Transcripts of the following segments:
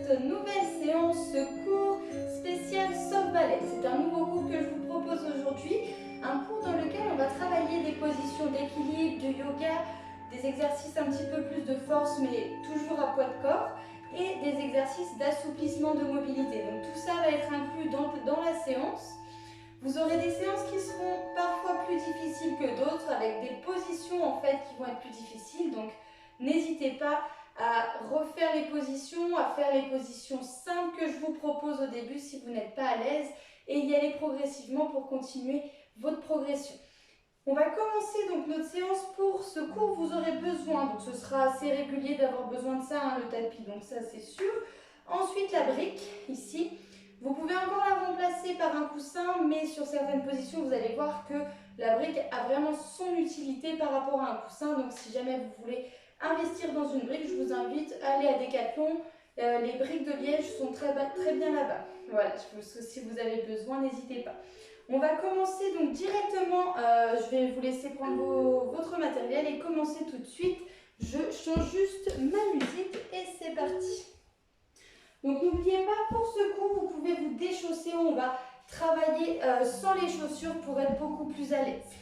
cette nouvelle séance cours spécial soft ballet. C'est un nouveau cours que je vous propose aujourd'hui, un cours dans lequel on va travailler des positions d'équilibre, de yoga, des exercices un petit peu plus de force mais toujours à poids de corps et des exercices d'assouplissement de mobilité. Donc tout ça va être inclus dans la séance. Vous aurez des séances qui seront parfois plus difficiles que d'autres avec des positions en fait qui vont être plus difficiles. Donc n'hésitez pas à refaire les positions, à faire les positions simples que je vous propose au début si vous n'êtes pas à l'aise et y aller progressivement pour continuer votre progression. On va commencer donc notre séance. Pour ce cours, vous aurez besoin, donc ce sera assez régulier d'avoir besoin de ça, hein, le tapis, donc ça c'est sûr. Ensuite la brique, ici. Vous pouvez encore la remplacer par un coussin, mais sur certaines positions, vous allez voir que la brique a vraiment son utilité par rapport à un coussin. Donc si jamais vous voulez investir dans une brique, je vous invite à aller à Decathlon. Les briques de liège sont très bien là-bas. Voilà, si vous avez besoin, n'hésitez pas. On va commencer donc directement, je vais vous laisser prendre votre matériel et commencer tout de suite. Je change juste ma musique et c'est parti. Donc n'oubliez pas, pour ce cours, vous pouvez vous déchausser. On va travailler sans les chaussures pour être beaucoup plus à l'aise.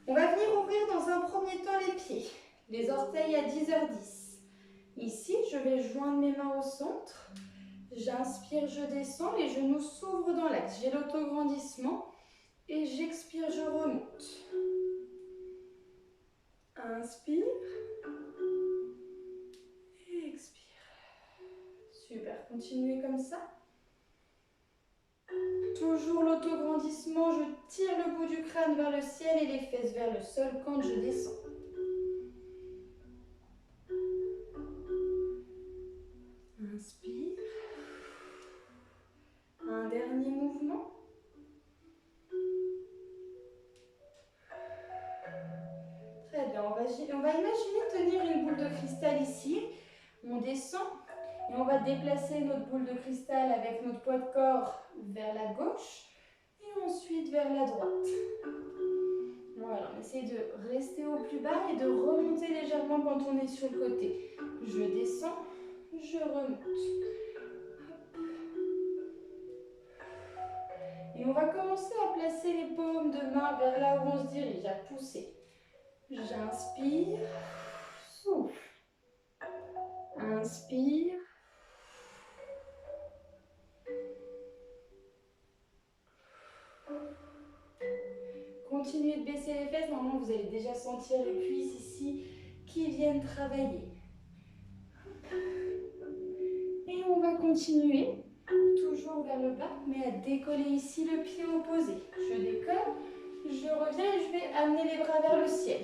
On va venir ouvrir dans un premier temps les pieds, les orteils à 10h10. Ici, je vais joindre mes mains au centre. J'inspire, je descends, les genoux s'ouvrent dans l'axe. J'ai l'autograndissement et j'expire, je remonte. Inspire et expire. Super, continuez comme ça. Toujours l'autograndissement, je tire le bout du crâne vers le ciel et les fesses vers le sol quand je descends. Inspire. Un dernier mouvement. Très bien, on va imaginer tenir une boule de cristal ici. On descend et on va déplacer notre boule de cristal avec notre poids de corps vers la gauche et ensuite vers la droite. Voilà, on essaie de rester au plus bas et de remonter légèrement quand on est sur le côté. Je descends, je remonte. Et on va commencer à placer les paumes de main vers là où on se dirige, à pousser. J'inspire, souffle. Inspire. Continuez de baisser les fesses. Normalement, vous allez déjà sentir les cuisses ici qui viennent travailler. Et on va continuer, toujours vers le bas, mais à décoller ici le pied opposé. Je décolle, je reviens et je vais amener les bras vers le ciel.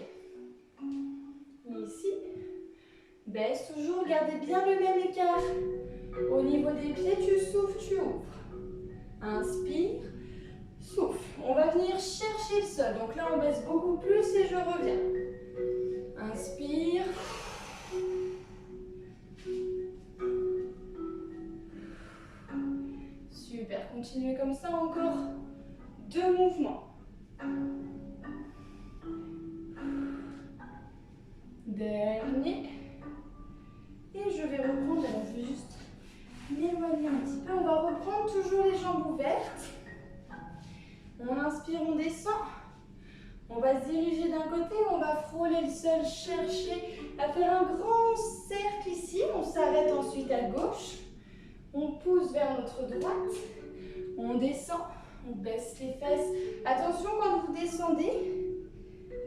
Ici, baisse toujours, gardez bien le même écart. Au niveau des pieds, tu souffles, tu ouvres. Inspire, souffle. On va venir chercher le sol. Donc là, on baisse beaucoup plus et je reviens. Inspire. Super, continuez comme ça encore 2 mouvements. Dernier. Et je vais reprendre, alors je vais juste m'éloigner un petit peu. On va reprendre toujours les jambes ouvertes. On inspire, on descend. On va se diriger d'un côté, on va frôler le sol, chercher à faire un grand cercle ici. On s'arrête ensuite à gauche. On pousse vers notre droite. On descend, on baisse les fesses. Attention quand vous descendez,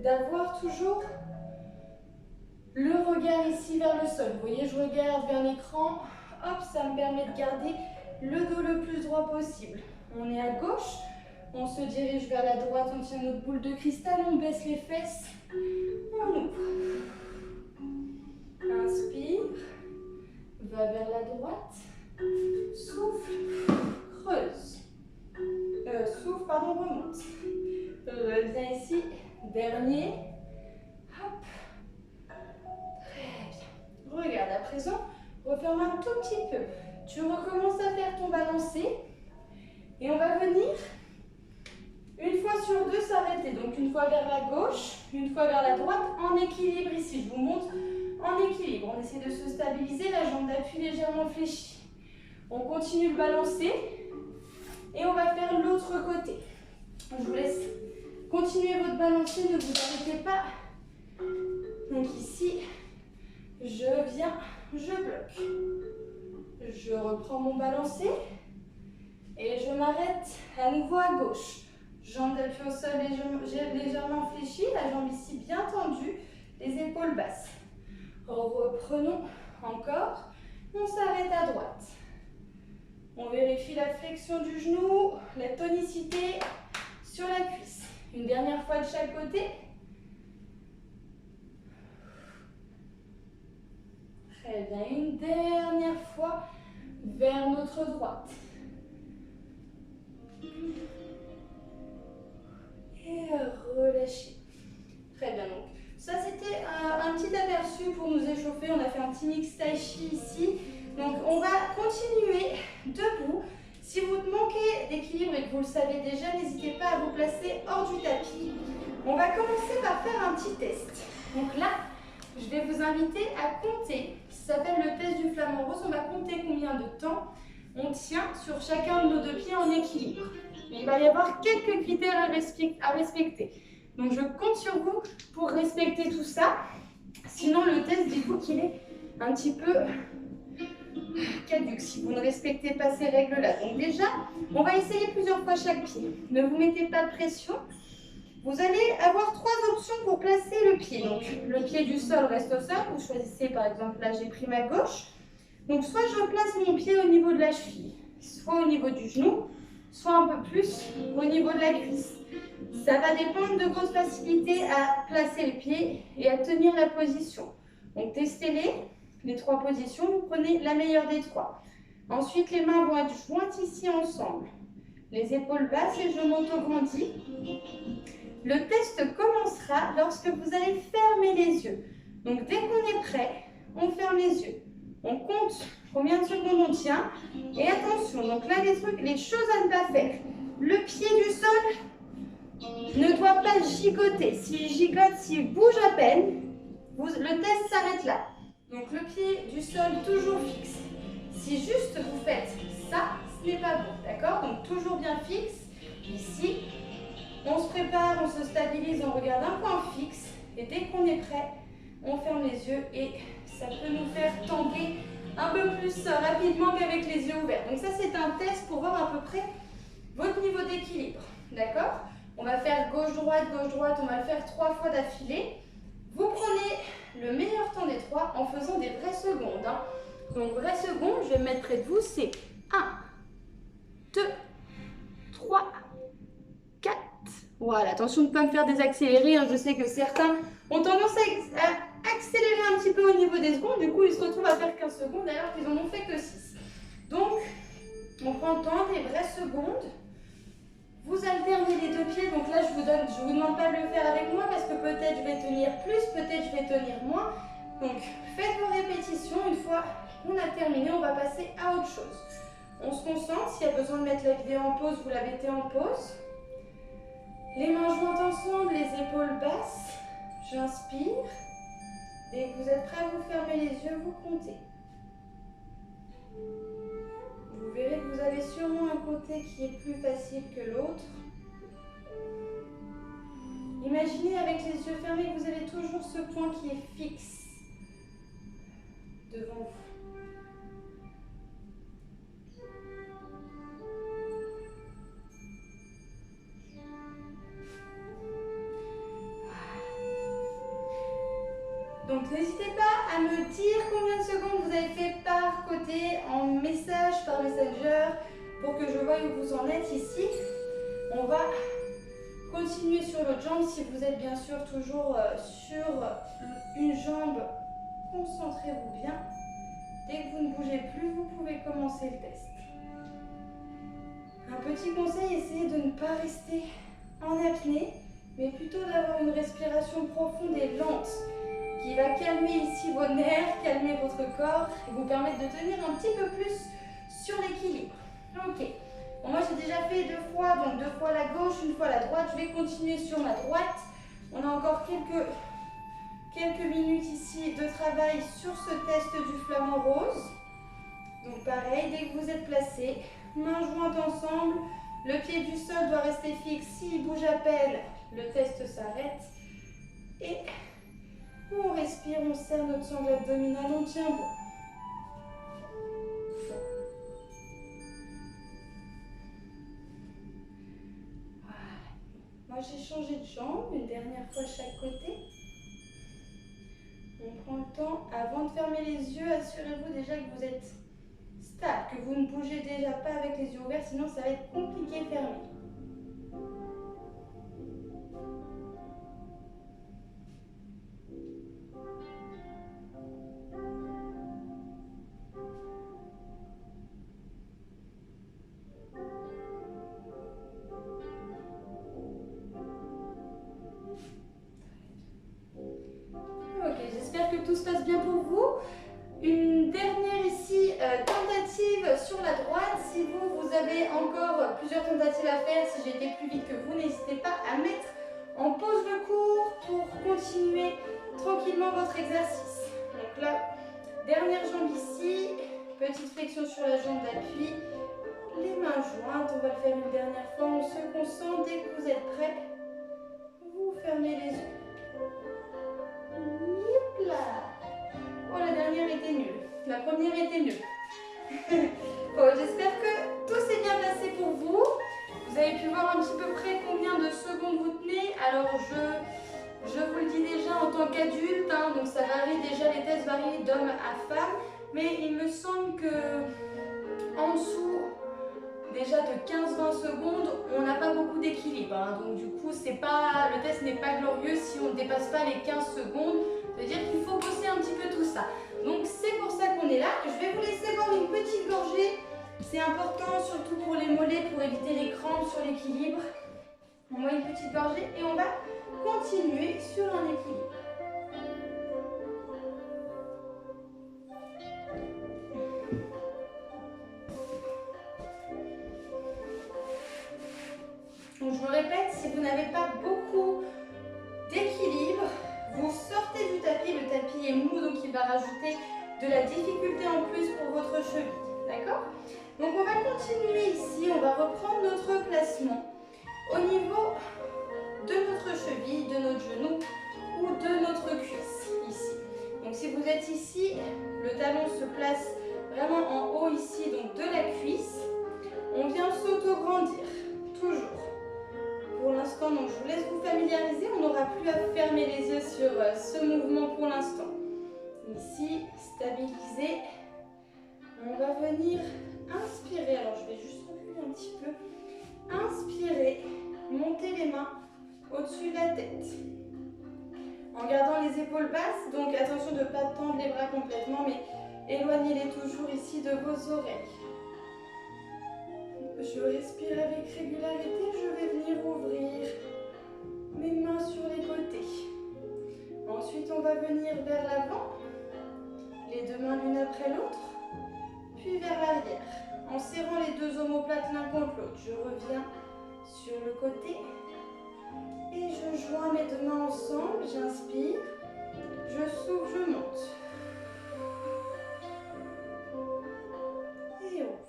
d'avoir toujours le regard ici vers le sol. Vous voyez, je regarde vers l'écran. Hop, ça me permet de garder le dos le plus droit possible. On est à gauche, on se dirige vers la droite, on tient notre boule de cristal, on baisse les fesses, on ouvre. Inspire, va vers la droite, souffle, creuse. Souffle, pardon, remonte. Reviens ici, dernier. Hop. Très bien. Regarde, à présent, referme un tout petit peu. Tu recommences à faire ton balancé. Et on va venir, une fois sur 2, s'arrêter. Donc une fois vers la gauche, une fois vers la droite, en équilibre ici. Je vous montre en équilibre. On essaie de se stabiliser, la jambe d'appui légèrement fléchie. On continue de balancer et on va faire l'autre côté. Je vous laisse continuer votre balancée, ne vous arrêtez pas. Donc ici, je viens, je bloque. Je reprends mon balancé et je m'arrête à nouveau à gauche. Jambes d'appui au sol légèrement fléchies, la jambe ici bien tendue, les épaules basses. Reprenons encore, on s'arrête à droite. On vérifie la flexion du genou, la tonicité sur la cuisse. Une dernière fois de chaque côté. Très bien, une dernière fois vers notre droite. Et relâchez. Très bien, donc ça c'était un petit aperçu pour nous échauffer. On a fait un petit mix tai chi ici. Donc on va continuer debout. Si vous manquez d'équilibre et que vous le savez déjà, n'hésitez pas à vous placer hors du tapis. On va commencer par faire un petit test. Donc là, je vais vous inviter à compter. Ça s'appelle le test du flamant rose. On va compter combien de temps on tient sur chacun de nos deux pieds en équilibre. Il va y avoir quelques critères à respecter. Donc je compte sur vous pour respecter tout ça. Sinon le test, dites-vous qu'il est un petit peu caduc si vous ne respectez pas ces règles-là. Donc déjà, on va essayer plusieurs fois chaque pied. Ne vous mettez pas de pression. Vous allez avoir trois options pour placer le pied. Donc le pied du sol reste au sol. Vous choisissez par exemple, là j'ai pris ma gauche. Donc soit je place mon pied au niveau de la cheville, soit au niveau du genou, soit un peu plus au niveau de la cuisse. Ça va dépendre de votre facilité à placer le pied et à tenir la position. Donc les trois positions, vous prenez la meilleure des trois. Ensuite, les mains vont être jointes ici ensemble. Les épaules basses et je m'auto-grandis. Le test commencera lorsque vous allez fermer les yeux. Donc dès qu'on est prêt, on ferme les yeux. On compte combien de secondes on tient. Et attention, donc là les choses à ne pas faire. Le pied du sol ne doit pas gigoter. S'il gigote, s'il bouge à peine, le test s'arrête là. Donc le pied du sol toujours fixe. Si juste vous faites ça, ce n'est pas bon, d'accord? Donc toujours bien fixe. Ici, on se prépare, on se stabilise, on regarde un point fixe. Et dès qu'on est prêt, on ferme les yeux et ça peut nous faire tanguer un peu plus rapidement qu'avec les yeux ouverts. Donc ça, c'est un test pour voir à peu près votre niveau d'équilibre, d'accord? On va faire gauche-droite, on va le faire 3 fois d'affilée. Vous prenez le meilleur temps des 3 en faisant des vraies secondes. Hein. Donc, vraies secondes, je vais me mettre près de vous, c'est 1, 2, 3, 4. Voilà, attention de ne pas me faire désaccélérer. Hein. Je sais que certains ont tendance à accélérer un petit peu au niveau des secondes. Du coup, ils se retrouvent à faire 15 secondes alors qu'ils n'en ont fait que 6. Donc, on prend le temps des vraies secondes. Vous alternez les deux pieds, donc là je vous demande pas de le faire avec moi parce que peut-être je vais tenir plus, peut-être je vais tenir moins. Donc faites vos répétitions, une fois qu'on a terminé, on va passer à autre chose. On se concentre, s'il y a besoin de mettre la vidéo en pause, vous la mettez en pause. Les mains jointes ensemble, les épaules basses. J'inspire. Dès que vous êtes prêts, vous fermez les yeux, vous comptez. Vous verrez que vous avez sûrement un côté qui est plus facile que l'autre. Imaginez avec les yeux fermés que vous avez toujours ce point qui est fixe devant vous. Donc n'hésitez pas à me dire combien de secondes vous avez fait par côté en message, par Messenger, pour que je voie où vous en êtes ici. On va continuer sur l'autre jambe. Si vous êtes bien sûr toujours sur une jambe, concentrez-vous bien. Dès que vous ne bougez plus, vous pouvez commencer le test. Un petit conseil, essayez de ne pas rester en apnée, mais plutôt d'avoir une respiration profonde et lente, qui va calmer ici vos nerfs, calmer votre corps et vous permettre de tenir un petit peu plus sur l'équilibre. Ok, bon, moi j'ai déjà fait 2 fois, donc 2 fois la gauche, 1 fois la droite. Je vais continuer sur ma droite. On a encore quelques minutes ici de travail sur ce test du flamant rose. Donc pareil, dès que vous êtes placé, mains jointes ensemble, le pied du sol doit rester fixe. S'il bouge à peine, le test s'arrête. Et on respire, on serre notre sangle abdominale, on tient bon. Voilà. Moi j'ai changé de jambe, une dernière fois chaque côté. On prend le temps, avant de fermer les yeux, assurez-vous déjà que vous êtes stable, que vous ne bougez déjà pas avec les yeux ouverts, sinon ça va être compliqué de fermer. Ok, j'espère que tout se passe bien pour vous. Une dernière ici, tentative sur la droite. Si vous avez encore plusieurs tentatives à faire, si j'ai été plus vite que vous, n'hésitez pas à mettre en pause le cours pour continuer tranquillement votre exercice. Donc là, dernière jambe ici, petite flexion sur la jambe d'appui, les mains jointes. On va le faire une dernière fois, on se concentre. Dès que vous êtes prêts, vous fermez les yeux. Hop là. Oh, la dernière était nulle. La première était nulle. Bon, j'espère que tout s'est bien passé pour vous. Vous avez pu voir un petit peu près combien de secondes vous tenez. Alors, je vous le dis déjà en tant qu'adulte, hein, donc ça varie déjà, les tests varient d'homme à femme. Mais il me semble que en dessous déjà de 15-20 secondes, on n'a pas beaucoup d'équilibre. Hein, donc du coup, le test n'est pas glorieux si on ne dépasse pas les 15 secondes. C'est-à-dire qu'il faut bosser un petit peu tout ça. Donc c'est pour ça qu'on est là. Je vais vous laisser boire une petite gorgée. C'est important, surtout pour les mollets, pour éviter les crampes sur l'équilibre. On boit une petite gorgée et on va continuer sur un équilibre. Donc je me répète, si vous n'avez pas beaucoup d'équilibre, vous sortez du tapis, le tapis est mou, donc il va rajouter de la difficulté en plus pour votre cheville. D'accord? Donc on va continuer ici, on va reprendre notre placement au niveau de notre cheville, de notre genou ou de notre cuisse, ici. Donc si vous êtes ici, le talon se place vraiment en haut ici, donc de la cuisse. On vient s'auto-grandir, toujours. Pour l'instant, donc je vous laisse vous familiariser, on n'aura plus à fermer les yeux sur ce mouvement pour l'instant. Ici, stabiliser. On va venir inspirer, alors je vais juste reculer un petit peu. Inspirer, monter les mains au-dessus de la tête. En gardant les épaules basses, donc attention de ne pas tendre les bras complètement, mais éloignez-les toujours ici de vos oreilles. Je respire avec régularité, je vais venir ouvrir mes mains sur les côtés. Ensuite, on va venir vers l'avant, les deux mains l'une après l'autre, puis vers l'arrière, en serrant les deux omoplates l'un contre l'autre. Je reviens sur le côté et je joins mes deux mains ensemble, j'inspire, je souffle, je monte. Et ouvre.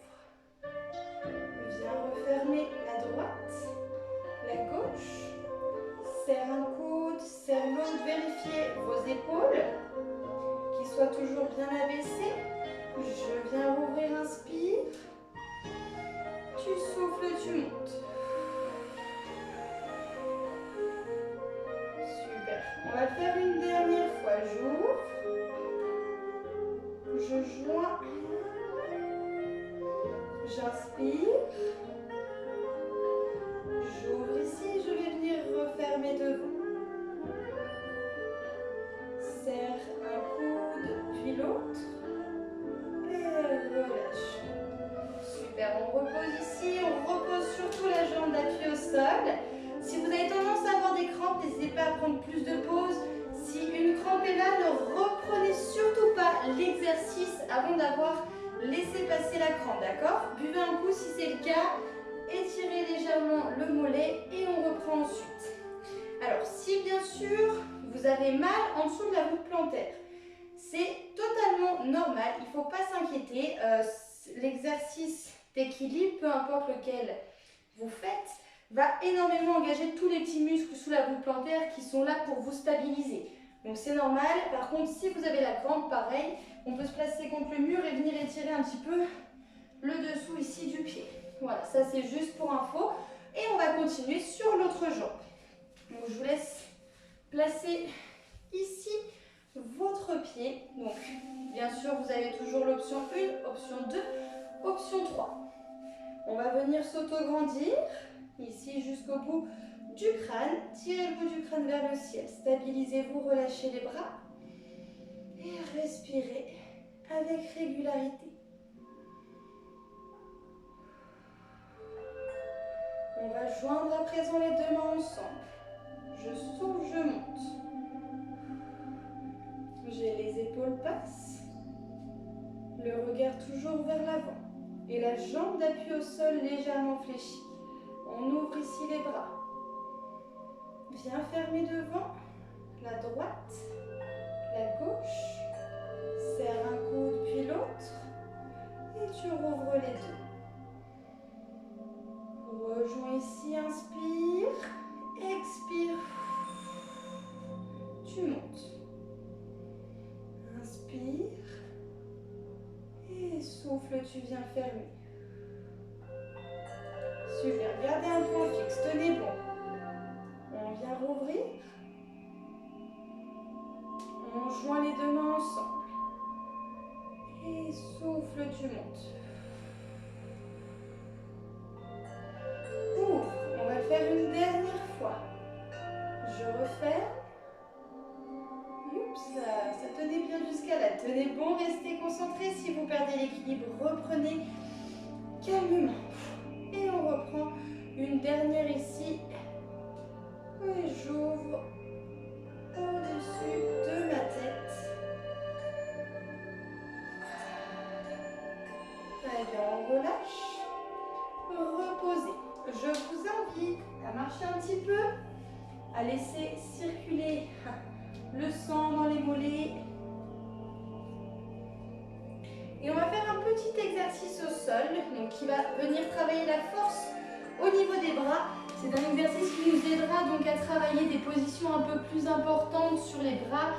Viens refermer la droite, la gauche, serre un coude, serre l'autre, vérifiez vos épaules, qu'ils soient toujours bien abaissées. Je viens rouvrir, inspire, tu souffles, tu montes. Super, on va le faire une dernière fois, j'ouvre, je joins, j'inspire, j'ouvre ici, je vais venir refermer devant. Serre un coude, puis l'autre, et relâche. Super, on repose ici, on repose surtout la jambe d'appui au sol. Si vous avez tendance à avoir des crampes, n'hésitez pas à prendre plus de pauses. Si une crampe est là, ne reprenez surtout pas l'exercice avant d'avoir laissé passer la crampe, d'accord? Buvez un coup si c'est le cas, étirez légèrement le mollet et on reprend ensuite. Alors, si bien sûr vous avez mal en dessous de la voûte plantaire, c'est totalement normal, il ne faut pas s'inquiéter. L'exercice d'équilibre, peu importe lequel vous faites, va énormément engager tous les petits muscles sous la voûte plantaire qui sont là pour vous stabiliser. Donc c'est normal. Par contre, si vous avez la crampe, pareil, on peut se placer contre le mur et venir étirer un petit peu le dessous ici du pied. Voilà, ça c'est juste pour info. Et on va continuer sur l'autre jambe. Donc je vous laisse placer ici votre pied. Donc bien sûr, vous avez toujours l'option 1, option 2, option 3. On va venir s'auto-grandir ici jusqu'au bout du crâne. Tirez le bout du crâne vers le ciel. Stabilisez-vous, relâchez les bras. Et respirez avec régularité. On va joindre à présent les deux mains ensemble. Je souffle, je monte. J'ai les épaules basses. Le regard toujours vers l'avant. Et la jambe d'appui au sol légèrement fléchie. On ouvre ici les bras. Viens fermer devant. La droite, la gauche. Serre un coude puis l'autre. Et tu rouvres les deux. Rejoins ici, inspire, expire, tu montes. Inspire et souffle, tu viens fermer. Super, gardez un point fixe, tenez bon. On vient rouvrir. On joint les deux mains ensemble. Et souffle, tu montes. Ouvre, on va faire une dernière fois. Je referme. Oups, ça tenait bien jusqu'à là. Tenez bon, restez concentrés. Si vous perdez l'équilibre, reprenez calmement. Et on reprend une dernière ici. Et j'ouvre au-dessus de ma tête. Très bien, on relâche. Reposez. Je vous invite à marcher un petit peu, à laisser circuler le sang dans les mollets. Et on va faire un petit exercice au sol, donc qui va venir travailler la force au niveau des bras. C'est un exercice qui nous aidera donc à travailler des positions un peu plus importantes sur les bras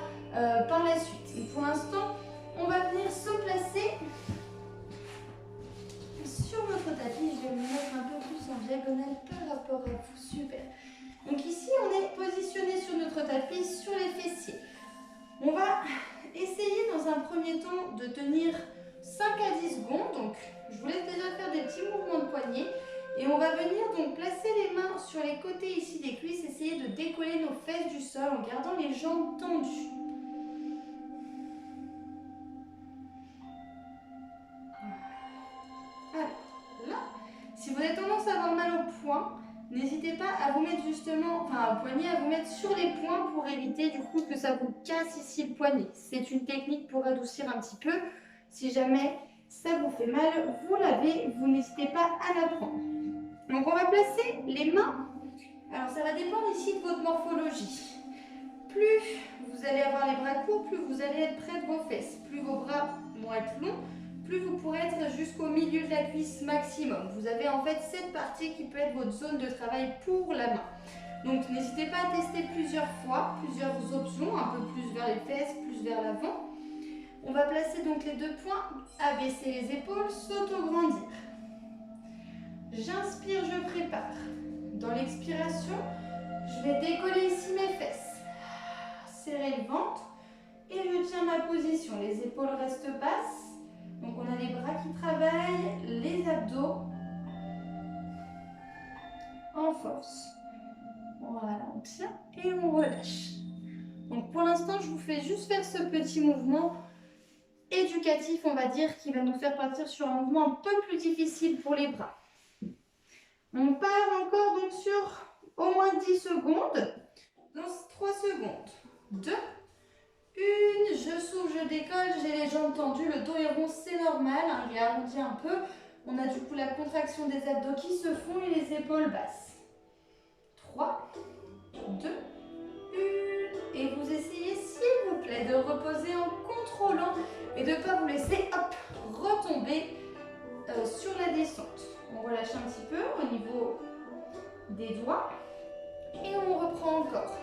par la suite. Et pour l'instant, on va venir se placer sur notre tapis. Je vais me mettre un peu plus en diagonale par rapport à vous. Super. Donc ici, on est positionné sur notre tapis, sur les fessiers. On va essayer dans un premier temps de tenir 5 à 10 secondes. Donc, je vous laisse déjà faire des petits mouvements de poignet. Et on va venir donc placer les mains sur les côtés ici des cuisses, essayer de décoller nos fesses du sol en gardant les jambes tendues. Alors, là, si vous avez tendance à avoir mal au poing, n'hésitez pas à vous mettre justement, enfin au poignet, à vous mettre sur les poings pour éviter du coup que ça vous casse ici le poignet. C'est une technique pour adoucir un petit peu. Si jamais ça vous fait mal, vous l'avez, vous n'hésitez pas à la prendre. Donc on va placer les mains. Alors ça va dépendre ici de votre morphologie. Plus vous allez avoir les bras courts, plus vous allez être près de vos fesses. Plus vos bras vont être longs, plus vous pourrez être jusqu'au milieu de la cuisse maximum. Vous avez en fait cette partie qui peut être votre zone de travail pour la main. Donc n'hésitez pas à tester plusieurs fois, plusieurs options, un peu plus vers les fesses, plus vers l'avant. On va placer donc les deux poings, abaisser les épaules, s'auto-grandir. J'inspire, je prépare. Dans l'expiration, je vais décoller ici mes fesses. Serrer le ventre et je tiens ma position. Les épaules restent basses. Donc on a les bras qui travaillent, les abdos. En force. Voilà, on tient et on relâche. Donc pour l'instant, je vous fais juste faire ce petit mouvement éducatif, on va dire, qui va nous faire partir sur un mouvement un peu plus difficile pour les bras. On part encore donc sur au moins 10 secondes. Dans 3 secondes. 2, 1, je souffle, je décolle, j'ai les jambes tendues, le dos est rond, c'est normal, hein, j'ai arrondi un peu. On a du coup la contraction des abdos qui se font et les épaules basses. 3, 2, 1. Et vous essayez, s'il vous plaît, de reposer en contrôlant et de ne pas vous laisser retomber sur la descente. On relâche un petit peu au niveau des doigts et on reprend encore.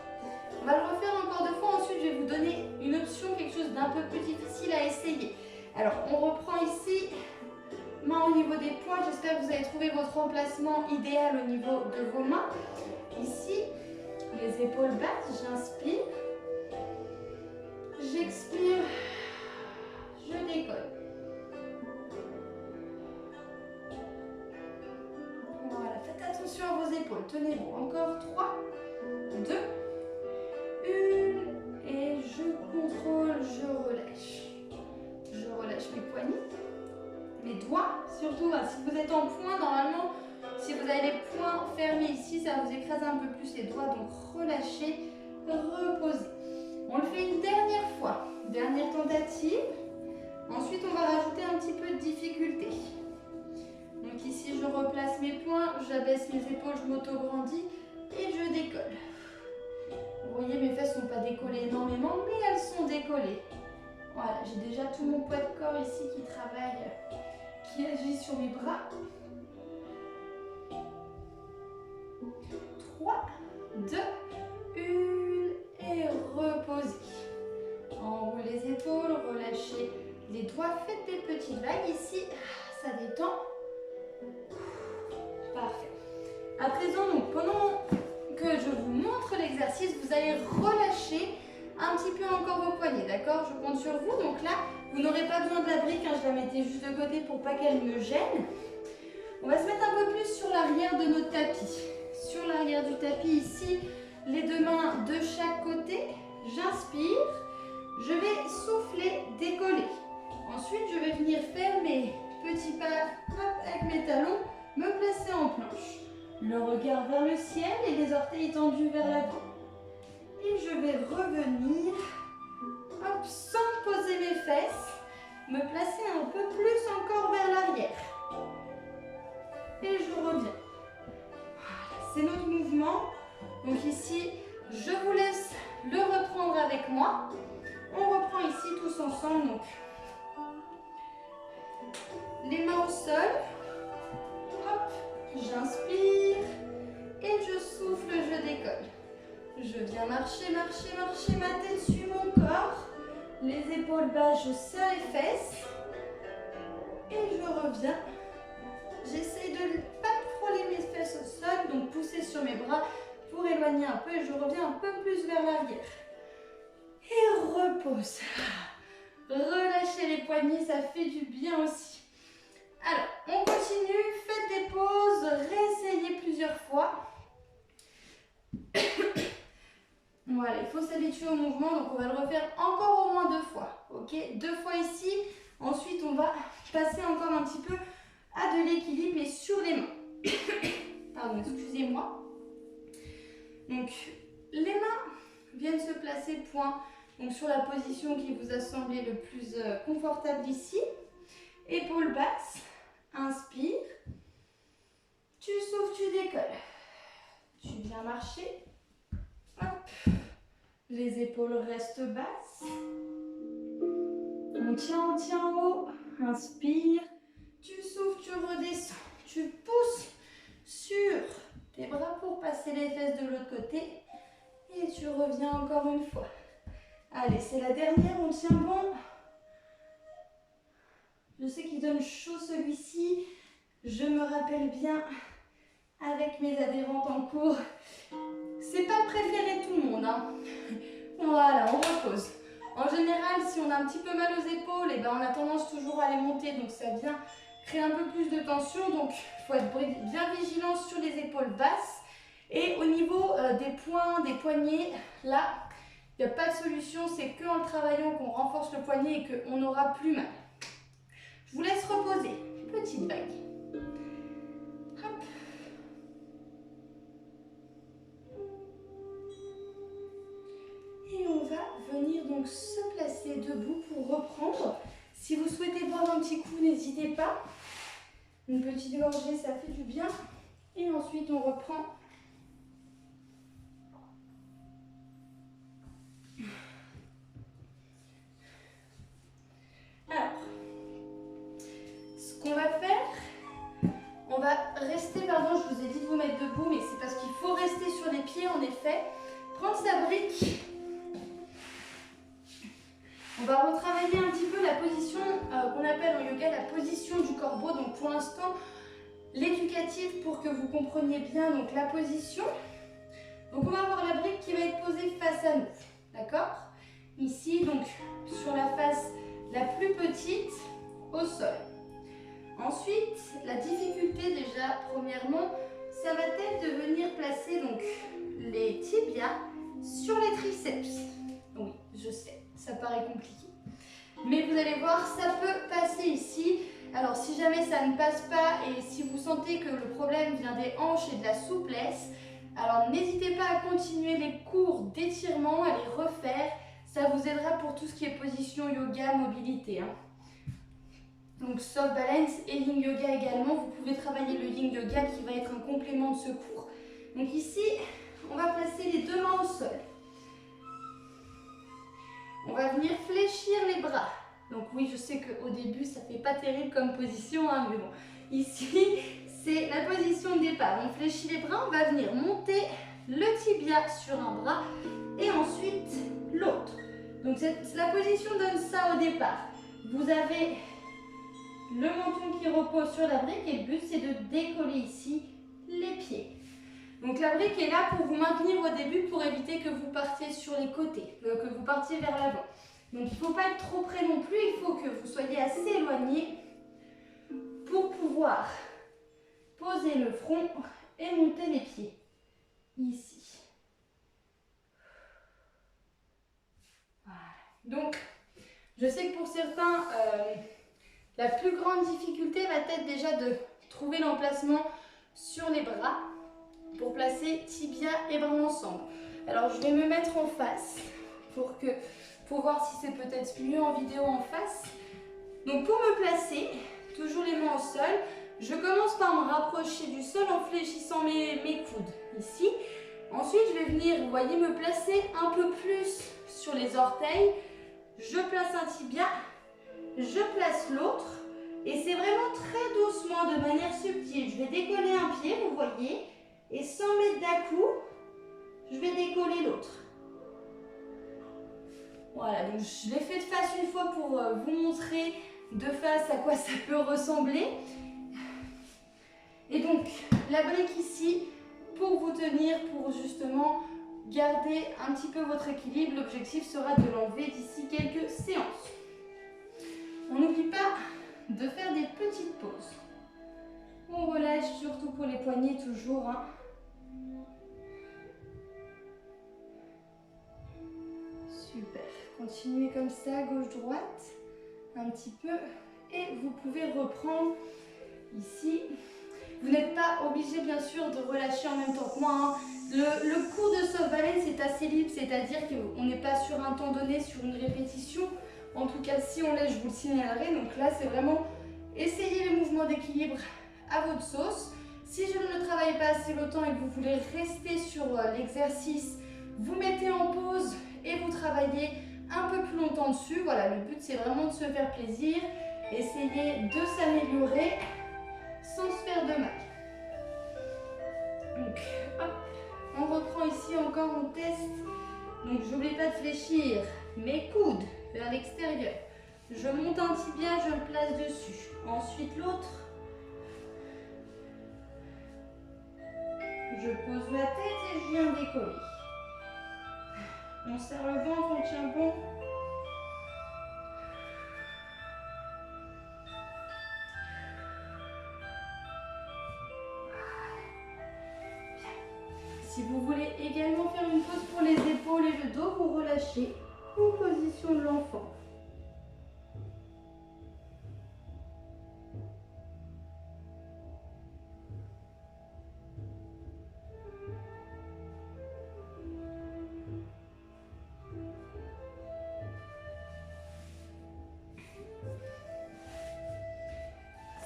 On va le refaire encore 2 fois. Ensuite, je vais vous donner une option, quelque chose d'un peu plus difficile à essayer. Alors, on reprend ici, main au niveau des poings. J'espère que vous avez trouvé votre emplacement idéal au niveau de vos mains. Ici, les épaules basses, j'inspire. J'expire, je décolle. Voilà, faites attention à vos épaules. Tenez-vous. Encore 3, 2, 1. Et je contrôle, je relâche. Je relâche mes poignets, mes doigts. Surtout, si vous êtes en poing, normalement, si vous avez les poings fermés ici, ça vous écrase un peu plus les doigts. Donc, relâchez, reposez. On le fait une dernière fois. Dernière tentative. Ensuite, on va rajouter un petit peu de difficulté. Donc ici, je replace mes poings, j'abaisse mes épaules, je m'auto-grandis et je décolle. Vous voyez, mes fesses ne sont pas décollées énormément, mais elles sont décollées. Voilà, j'ai déjà tout mon poids de corps ici qui travaille, qui agit sur mes bras. 3, 2, 1 et reposez. Enroulez les épaules, relâchez les doigts, faites des petites vagues ici, ça détend. Parfait. À présent, donc, pendant que je vous montre l'exercice, vous allez relâcher un petit peu encore vos poignets, d'accord? Je compte sur vous. Donc là, vous n'aurez pas besoin de la brique, hein, je la mettais juste de côté pour pas qu'elle me gêne. On va se mettre un peu plus sur l'arrière de notre tapis. Sur l'arrière du tapis ici, les 2 mains de chaque côté. J'inspire, je vais souffler, décoller. Ensuite, je vais venir faire mes petits pas avec mes talons, me placer en planche. Le regard vers le ciel et les orteils tendus vers l'avant. Et je vais revenir, sans poser mes fesses, me placer un peu plus encore vers l'arrière. Et je reviens. Voilà, c'est notre mouvement. Donc ici, je vous laisse le reprendre avec moi. On reprend ici tous ensemble. Donc, les mains au sol. Hop, j'inspire. Et je souffle, je décolle. Je viens marcher, marcher, marcher. Ma tête suit mon corps. Les épaules basses, je serre les fesses. Et je reviens. J'essaye de ne pas frôler mes fesses au sol. Donc pousser sur mes bras pour éloigner un peu. Et je reviens un peu plus vers l'arrière. Et repose. Relâchez les poignets, ça fait du bien aussi. Alors, on continue. Faites des pauses. Réessayez plusieurs fois. Voilà, il faut s'habituer au mouvement, donc on va le refaire encore au moins 2 fois. Ok, 2 fois ici. Ensuite, on va passer encore un petit peu à de l'équilibre, mais sur les mains. Pardon, excusez-moi. Donc, les mains viennent se placer point, donc sur la position qui vous a semblé le plus confortable ici. Épaules basses. Inspire. Tu souffles, tu décolles. Tu viens marcher. Hop. Les épaules restent basses. On tient en haut. Inspire. Tu souffles, tu redescends. Tu pousses sur tes bras pour passer les fesses de l'autre côté. Et tu reviens encore une fois. Allez, c'est la dernière, on tient bon. Je sais qu'il donne chaud celui-ci. Je me rappelle bien avec mes adhérentes en cours. C'est pas le préféré de tout le monde, hein. Voilà, on repose. En général, si on a un petit peu mal aux épaules, et ben on a tendance toujours à les monter, donc ça vient créer un peu plus de tension. Donc il faut être bien vigilant sur les épaules basses. Et au niveau des poings, des poignets, là, il n'y a pas de solution. C'est qu'en le travaillant qu'on renforce le poignet et qu'on n'aura plus mal. Je vous laisse reposer. Petite vague. Hop. Et on va venir donc se placer debout pour reprendre. Si vous souhaitez boire un petit coup, n'hésitez pas. Une petite gorgée, ça fait du bien. Et ensuite, on reprend. rester, pardon, je vous ai dit de vous mettre debout, mais c'est parce qu'il faut rester sur les pieds en effet. Prendre sa brique. On va retravailler un petit peu la position qu'on appelle en yoga la position du corbeau. Donc pour l'instant, l'éducatif pour que vous compreniez bien donc la position. Donc on va avoir la brique qui va être posée face à nous, d'accord? Ici, donc sur la face la plus petite, au sol. Ensuite, la difficulté déjà, premièrement, ça va être de venir placer donc les tibias sur les triceps. Oui, je sais, ça paraît compliqué. Mais vous allez voir, ça peut passer ici. Alors si jamais ça ne passe pas et si vous sentez que le problème vient des hanches et de la souplesse, alors n'hésitez pas à continuer les cours d'étirement, à les refaire. Ça vous aidera pour tout ce qui est position yoga, mobilité. Donc soft balance et yin yoga également. Vous pouvez travailler le yin yoga qui va être un complément de ce cours. Donc ici, on va placer les deux mains au sol. On va venir fléchir les bras. Donc oui, je sais qu'au début, ça ne fait pas terrible comme position, mais bon. Ici, c'est la position de départ. On fléchit les bras, on va venir monter le tibia sur un bras et ensuite l'autre. Donc la position donne ça au départ. Vous avez le menton qui repose sur la brique et le but, c'est de décoller ici les pieds. Donc la brique est là pour vous maintenir au début pour éviter que vous partiez sur les côtés, que vous partiez vers l'avant. Donc il ne faut pas être trop près non plus, il faut que vous soyez assez éloigné pour pouvoir poser le front et monter les pieds. Ici. Voilà. Donc je sais que pour certains, la plus grande difficulté va être déjà de trouver l'emplacement sur les bras pour placer tibia et bras ensemble. Alors je vais me mettre en face pour voir si c'est peut-être mieux en vidéo en face. Donc pour me placer, toujours les mains au sol, je commence par me rapprocher du sol en fléchissant mes coudes ici. Ensuite je vais venir, vous voyez, me placer un peu plus sur les orteils. Je place un tibia, je place l'autre et c'est vraiment très doucement, de manière subtile. Je vais décoller un pied, vous voyez, et sans mettre d'à-coup, je vais décoller l'autre. Voilà, donc je l'ai fait de face une fois pour vous montrer de face à quoi ça peut ressembler. Et donc, la brique ici, pour vous tenir, pour justement garder un petit peu votre équilibre, l'objectif sera de l'enlever d'ici quelques séances. On n'oublie pas de faire des petites pauses. On relâche surtout pour les poignets toujours. Super. Continuez comme ça, gauche-droite, un petit peu. Et vous pouvez reprendre ici. Vous n'êtes pas obligé, bien sûr, de relâcher en même temps que moi. Le cours de soft balance est assez libre, c'est-à-dire qu'on n'est pas sur un temps donné, sur une répétition. En tout cas, si on laisse, je vous le signalerai. Donc là, c'est vraiment essayer les mouvements d'équilibre à votre sauce. Si je ne travaille pas assez longtemps et que vous voulez rester sur l'exercice, vous mettez en pause et vous travaillez un peu plus longtemps dessus. Voilà, le but, c'est vraiment de se faire plaisir, essayer de s'améliorer sans se faire de mal. Donc, hop, on reprend ici encore, on teste. Donc, j'oublie pas de fléchir mes coudes vers l'extérieur. Je monte un tibia, je le place dessus. Ensuite, l'autre. Je pose la tête et je viens décoller. On serre le ventre, on tient bon. Si vous voulez également faire une pause pour les épaules et le dos, vous relâchez en position de l'enfant.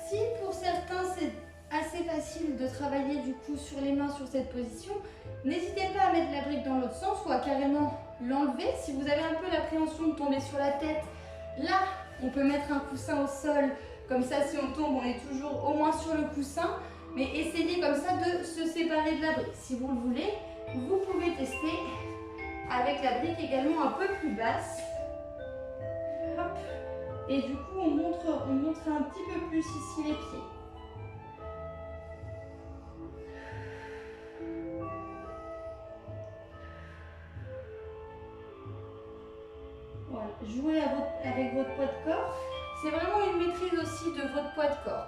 Si pour certains c'est assez facile de travailler du coup sur les mains sur cette position, n'hésitez pas à mettre la brique dans l'autre sens ou à carrément l'enlever. Si vous avez un peu l'appréhension de tomber sur la tête, là on peut mettre un coussin au sol, comme ça si on tombe on est toujours au moins sur le coussin. Mais essayez comme ça de se séparer de la brique. Si vous le voulez, vous pouvez tester avec la brique également un peu plus basse. Hop. Et du coup, on montre un petit peu plus ici les pieds. Voilà, jouez avec votre poids de corps. C'est vraiment une maîtrise aussi de votre poids de corps.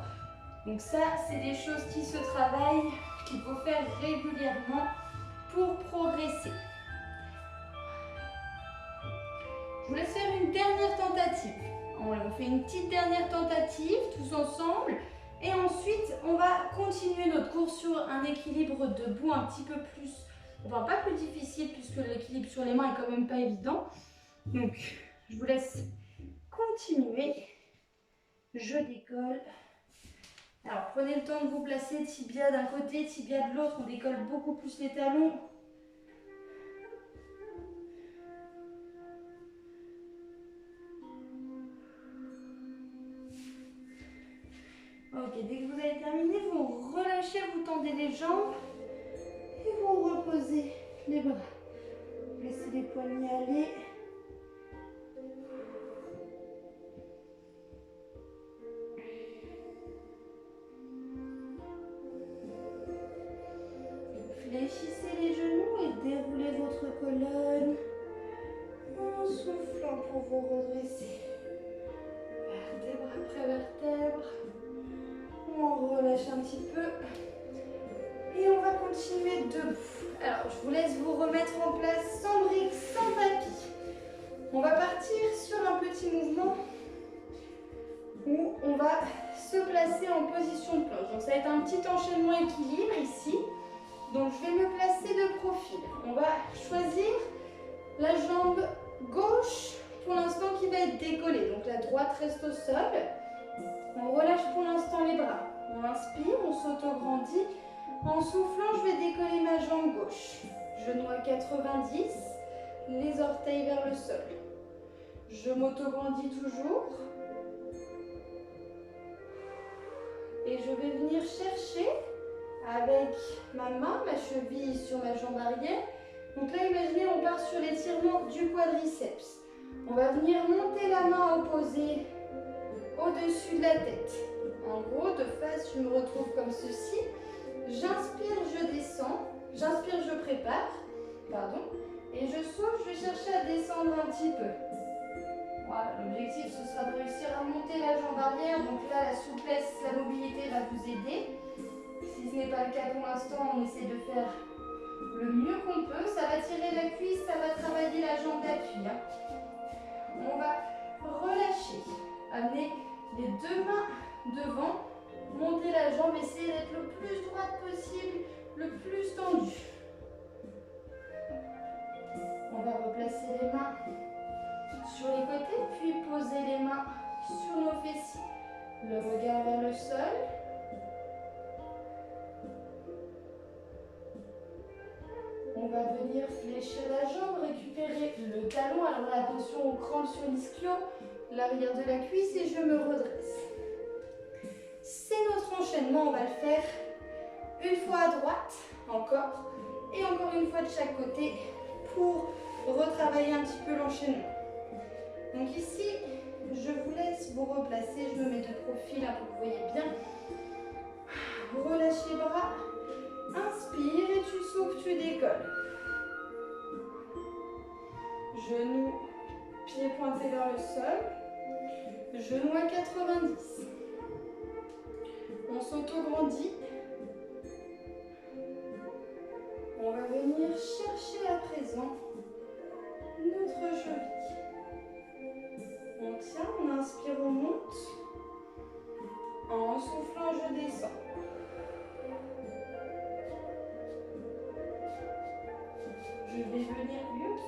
Donc ça, c'est des choses qui se travaillent, qu'il faut faire régulièrement pour progresser. Je vous laisse faire une dernière tentative. On fait une petite dernière tentative tous ensemble. Et ensuite, on va continuer notre cours sur un équilibre debout un petit peu plus, enfin pas plus difficile puisque l'équilibre sur les mains est quand même pas évident. Donc, je vous laisse continuer. Je décolle. Alors, prenez le temps de vous placer, tibia d'un côté, tibia de l'autre. On décolle beaucoup plus les talons. Ok, dès que vous avez terminé, vous relâchez, vous tendez les jambes et vous reposez les bras. Laissez les poignets aller. Fléchissez les genoux et déroulez votre colonne en soufflant pour vous redresser. Vertèbre après vertèbre. On relâche un petit peu. Et on va continuer debout. Alors, je vous laisse vous remettre en place sans briques, sans tapis. On va partir sur un petit mouvement où on va se placer en position de planche. Donc, ça va être un petit enchaînement équilibre ici. Donc, je vais me placer de profil. On va choisir la jambe gauche pour l'instant qui va être décollée. Donc, la droite reste au sol. On relâche pour l'instant les bras. On inspire, on s'auto-grandit. En soufflant, je vais décoller ma jambe gauche. Genou à 90, les orteils vers le sol. Je m'auto-grandis toujours. Et je vais venir chercher avec ma main, ma cheville sur ma jambe arrière. Donc là, imaginez, on part sur l'étirement du quadriceps. On va venir monter la main opposée au-dessus de la tête. En gros, de face, je me retrouve comme ceci. J'inspire, je descends. J'inspire, je prépare. Pardon. Et je souffle, je vais chercher à descendre un petit peu. Voilà, l'objectif, ce sera de réussir à monter la jambe arrière. Donc là, la souplesse, la mobilité va vous aider. Si ce n'est pas le cas pour l'instant, on essaie de faire le mieux qu'on peut. Ça va tirer la cuisse, ça va travailler la jambe d'appui. On va relâcher. Amener les deux mains devant. Monter la jambe, essayez d'être le plus droite possible, le plus tendue. On va replacer les mains sur les côtés, puis poser les mains sur nos fessiers. Le regard vers le sol. On va venir fléchir la jambe, récupérer le talon. Alors là, attention aux crampes sur l'ischio, l'arrière de la cuisse et je me redresse. C'est notre enchaînement, on va le faire une fois à droite, encore, et encore une fois de chaque côté pour retravailler un petit peu l'enchaînement. Donc ici, je vous laisse vous replacer, je me mets de profil pour que vous voyez bien. Relâche les bras, inspire et tu souffles, tu décolles. Genoux, pieds pointés vers le sol, genoux à 90. On s'auto-grandit. On va venir chercher à présent notre cheville. On tient, on inspire, on monte. En soufflant, je descends. Je vais venir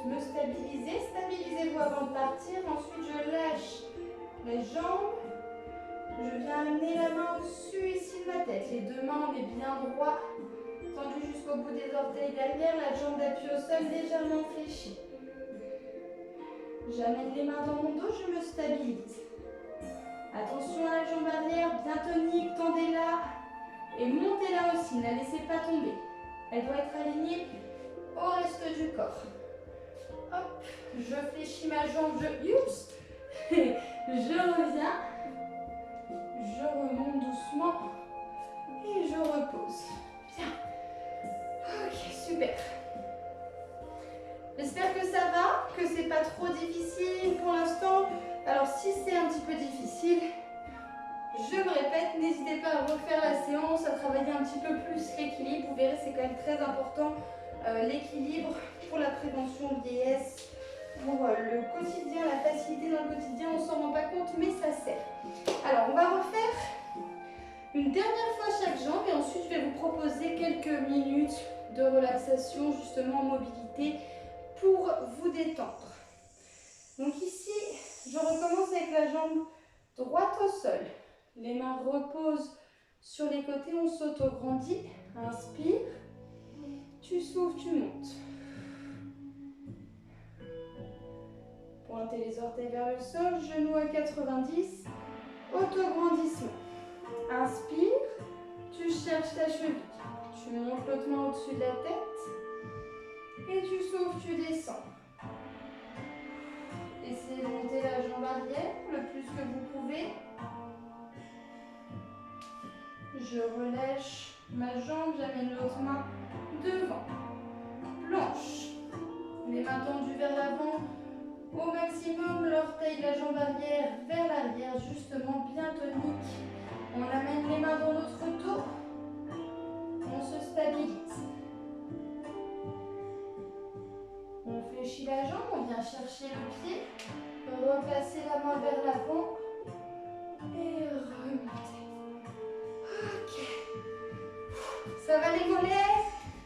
me stabiliser. Stabilisez-vous avant de partir. Ensuite, je lâche les jambes. Je viens amener la main au-dessus ici de ma tête. Les deux mains, on est bien droit, tendu jusqu'au bout des orteils derrière, la jambe d'appui au sol légèrement fléchie. J'amène les mains dans mon dos, je me stabilise. Attention à la jambe arrière, bien tonique, tendez-la. Et montez-la aussi, ne la laissez pas tomber. Elle doit être alignée au reste du corps. Hop, je fléchis ma jambe, oups, je reviens, je remonte doucement et je repose. Bien. Ok, super. J'espère que ça va, que c'est pas trop difficile pour l'instant. Alors si c'est un petit peu difficile, je me répète, n'hésitez pas à refaire la séance, à travailler un petit peu plus l'équilibre. Vous verrez, c'est quand même très important, l'équilibre pour la prévention de vieillesse, pour le quotidien, la facilité dans le quotidien. On ne s'en rend pas compte, mais ça sert. Alors, on va refaire une dernière fois chaque jambe et ensuite, je vais vous proposer quelques minutes de relaxation, justement en mobilité, pour vous détendre. Donc ici, je recommence avec la jambe droite au sol. Les mains reposent sur les côtés, on s'auto-grandit. Inspire, tu souffles, tu montes. Pointez les orteils vers le sol, genoux à 90, auto-grandissement. Inspire, tu cherches ta cheville. Tu montes l'autre main au-dessus de la tête et tu souffles, tu descends. Essayez de monter la jambe arrière le plus que vous pouvez. Je relâche ma jambe, j'amène l'autre main devant. Planche. Les mains tendues vers l'avant. Au maximum, l'orteil de la jambe arrière vers l'arrière, justement bien tonique. On amène les mains dans notre dos. On se stabilise. On fléchit la jambe, on vient chercher le pied. Replacer la main vers l'avant. Et remonter. Ok. Ça va les mollets?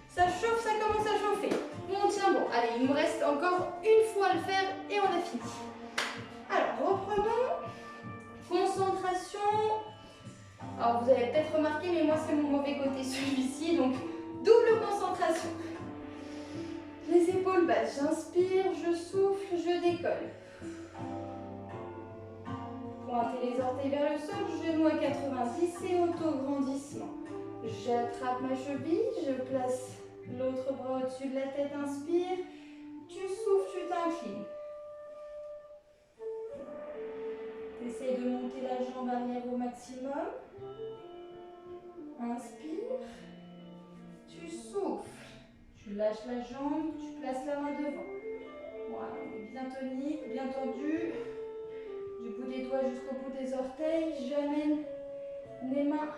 Ça chauffe, ça commence à chauffer. On tient bon. Allez, il nous reste encore une fois à le faire et on a fini. Alors, reprenons. Concentration. Alors, vous avez peut-être remarqué, mais moi, c'est mon mauvais côté, celui-ci. Donc, double concentration. Les épaules basses. J'inspire, je souffle, je décolle. Pointez les orteils vers le sol, genoux à 90 et auto-grandissement. J'attrape ma cheville, je place l'autre bras au-dessus de la tête, inspire. Tu souffles, tu t'inclines. Essaye de monter la jambe arrière au maximum. Inspire. Tu souffles. Tu lâches la jambe, tu places la main devant. Voilà, on est bien tonique, bien tendu. Du bout des doigts jusqu'au bout des orteils, j'amène les mains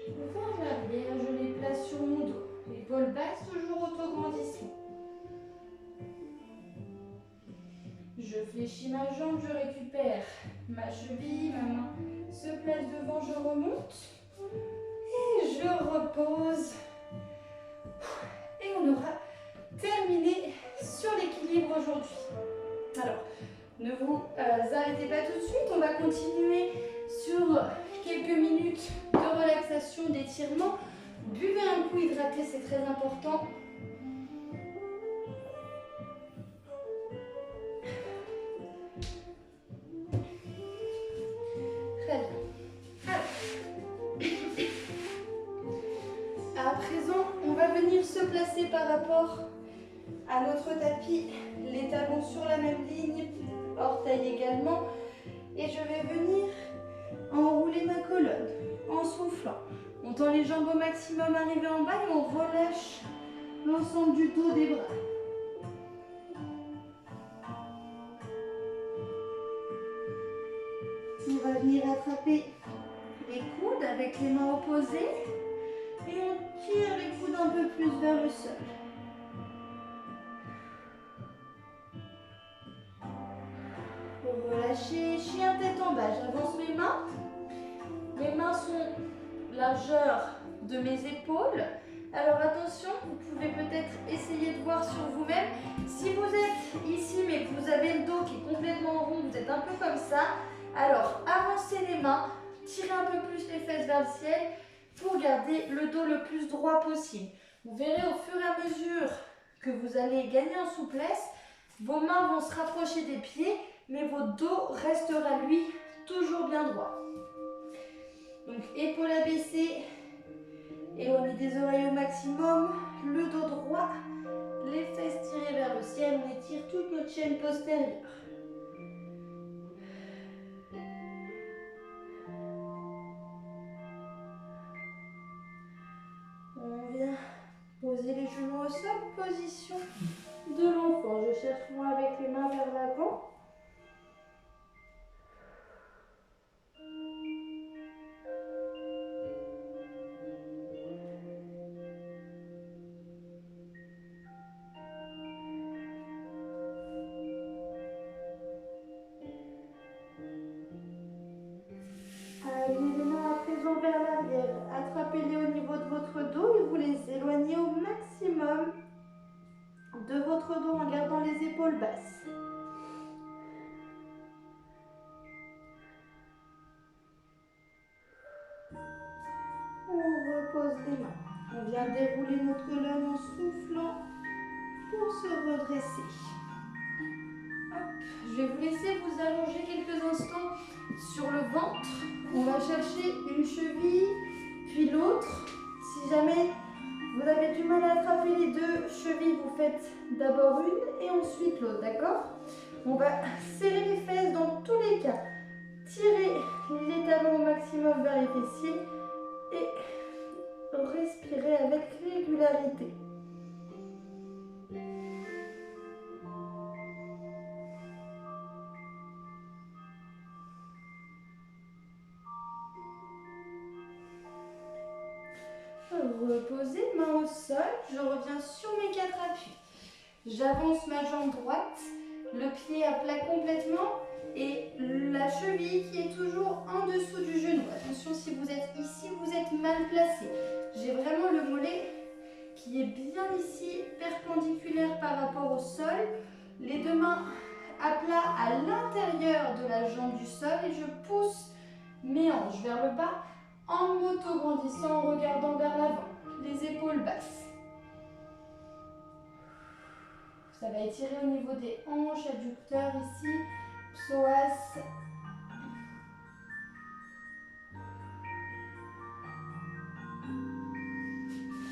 vers l'arrière, je les place sur mon dos. Épaules basses, toujours auto-grandissement. Je fléchis ma jambe, je récupère ma cheville, ma main se place devant, je remonte. Et je repose. Et on aura terminé sur l'équilibre aujourd'hui. Alors, ne vous arrêtez pas tout de suite, on va continuer sur quelques minutes de relaxation, d'étirement. Buvez un coup hydraté, c'est très important. Très bien. Alors, à présent, on va venir se placer par rapport à notre tapis, les talons sur la même ligne, orteils également. Et je vais venir enrouler ma colonne en soufflant. On tend les jambes au maximum, arrivé en bas et on relâche l'ensemble du dos des bras. On va venir attraper les coudes avec les mains opposées et on tire les coudes un peu plus vers le sol. Pour relâcher, chien tête en bas, j'avance mes mains. Mes mains sont largeur de mes épaules. Alors attention, vous pouvez peut-être essayer de voir sur vous-même. Si vous êtes ici mais que vous avez le dos qui est complètement rond, vous êtes un peu comme ça, alors avancez les mains, tirez un peu plus les fesses vers le ciel pour garder le dos le plus droit possible. Vous verrez au fur et à mesure que vous allez gagner en souplesse, vos mains vont se rapprocher des pieds, mais votre dos restera lui toujours bien droit. Donc épaules abaissées, Éloignez des oreilles au maximum, le dos droit, les fesses tirées vers le ciel, on étire toute notre chaîne postérieure. On vient poser les genoux au sol, position de l'enfant. Je cherche moi avec les mains vers l'avant. Amenez les mains à présent vers l'arrière. Attrapez-les au niveau de votre dos et vous les éloignez au maximum de votre dos en gardant les épaules basses. On repose les mains. On vient dérouler notre colonne en soufflant pour se redresser. Hop. Je vais vous laisser vous allonger quelques instants sur le ventre. On va chercher une cheville, puis l'autre. Si jamais vous avez du mal à attraper les deux chevilles, vous faites d'abord une et ensuite l'autre, d'accord? On va serrer les fesses dans tous les cas. Tirer les talons au maximum vers les fessiers et respirer avec régularité. Reposez, main au sol, je reviens sur mes 4 appuis. J'avance ma jambe droite, le pied à plat complètement et la cheville qui est toujours en dessous du genou. Attention, si vous êtes ici, vous êtes mal placé. J'ai vraiment le mollet qui est bien ici, perpendiculaire par rapport au sol. Les deux mains à plat à l'intérieur de la jambe du sol et je pousse mes hanches vers le bas en m'auto-grandissant, en regardant vers l'avant, les épaules basses. Ça va étirer au niveau des hanches, adducteurs ici, psoas.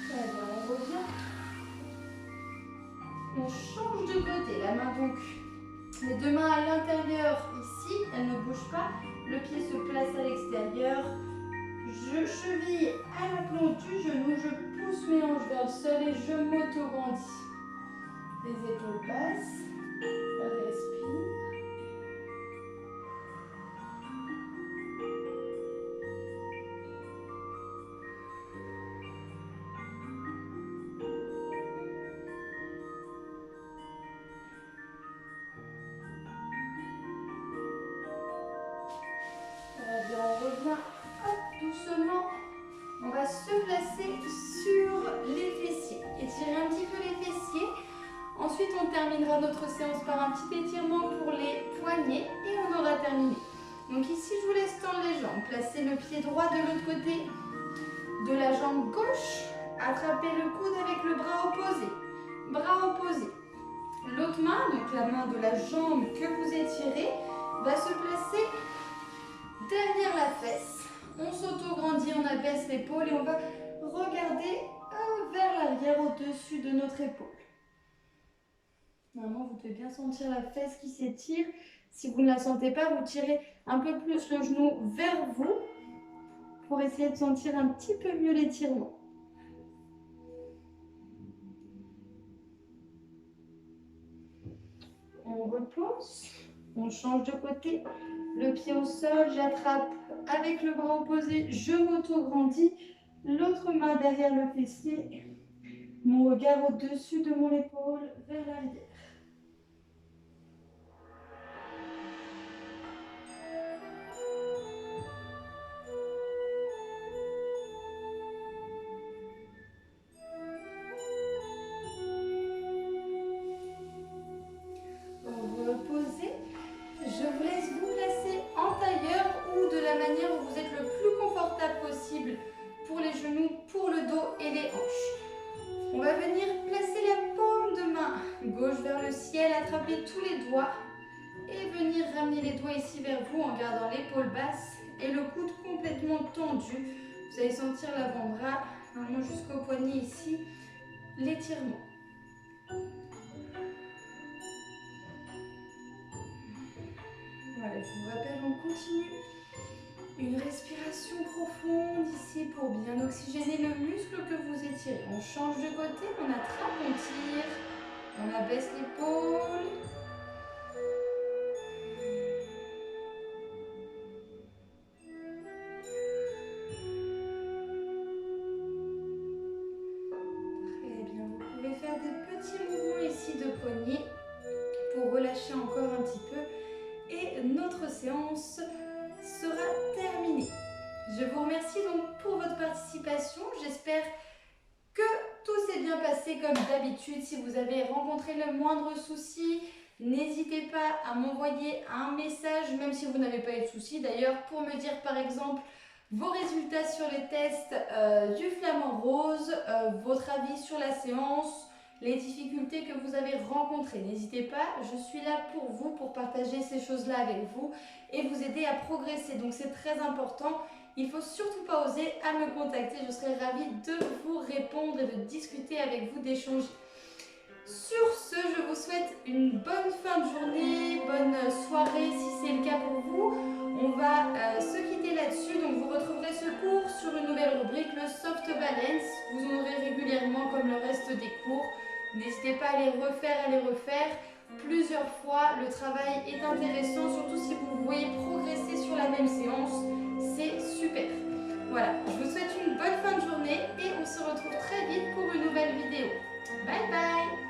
Très bien, on revient. On change de côté, la main donc, les deux mains à l'intérieur ici, elles ne bougent pas, le pied se place à l'extérieur. Je cheville à la plante du genou, je pousse mes hanches vers le sol et je m'auto-grandis. Les épaules basses, respire. Bien, on revient doucement. On va se placer sur les fessiers. Étirer un petit peu les fessiers. Ensuite, on terminera notre séance par un petit étirement pour les poignets et on aura terminé. Donc ici, je vous laisse tendre les jambes. Placez le pied droit de l'autre côté de la jambe gauche. Attrapez le coude avec le bras opposé. Bras opposé. L'autre main, donc la main de la jambe que vous étirez, va se placer derrière la fesse. On s'auto-grandit, on abaisse l'épaule et on va regarder vers l'arrière au-dessus de notre épaule. Normalement, vous devez bien sentir la fesse qui s'étire. Si vous ne la sentez pas, vous tirez un peu plus le genou vers vous pour essayer de sentir un petit peu mieux l'étirement. On repose, on change de côté, le pied au sol, j'attrape avec le bras opposé, je m'auto-grandis, l'autre main derrière le fessier, mon regard au-dessus de mon épaule vers l'arrière. Reposez. Je vous laisse vous placer en tailleur ou de la manière où vous êtes le plus confortable possible pour les genoux, pour le dos et les hanches. On va venir placer la paume de main gauche vers le ciel, attraper tous les doigts et venir ramener les doigts ici vers vous en gardant l'épaule basse et le coude complètement tendu. Vous allez sentir l'avant-bras vraiment jusqu'au poignet ici, l'étirement. Voilà, je vous rappelle, on continue. Une respiration profonde ici pour bien oxygéner le muscle que vous étirez. On change de côté, on attrape, on tire, on abaisse l'épaule. Très bien, vous pouvez faire des petits mouvements ici de poignet pour relâcher encore un petit peu. Et notre séance sera terminée. Je vous remercie donc pour votre participation. J'espère que tout s'est bien passé comme d'habitude. Si vous avez rencontré le moindre souci, n'hésitez pas à m'envoyer un message, même si vous n'avez pas eu de souci d'ailleurs, pour me dire par exemple vos résultats sur les tests du flamant rose, votre avis sur la séance, les difficultés que vous avez rencontrées. N'hésitez pas, je suis là pour vous, pour partager ces choses-là avec vous et vous aider à progresser. Donc c'est très important. Il ne faut surtout pas oser à me contacter. Je serai ravie de vous répondre et de discuter avec vous, d'échanger. Sur ce, je vous souhaite une bonne fin de journée, bonne soirée si c'est le cas pour vous. On va se quitter là-dessus. Donc vous retrouverez ce cours sur une nouvelle rubrique, le Soft Balance. Vous en aurez régulièrement comme le reste des cours. N'hésitez pas à les refaire plusieurs fois. Le travail est intéressant, surtout si vous voyez progresser sur la même séance. C'est super. Voilà, je vous souhaite une bonne fin de journée et on se retrouve très vite pour une nouvelle vidéo. Bye bye!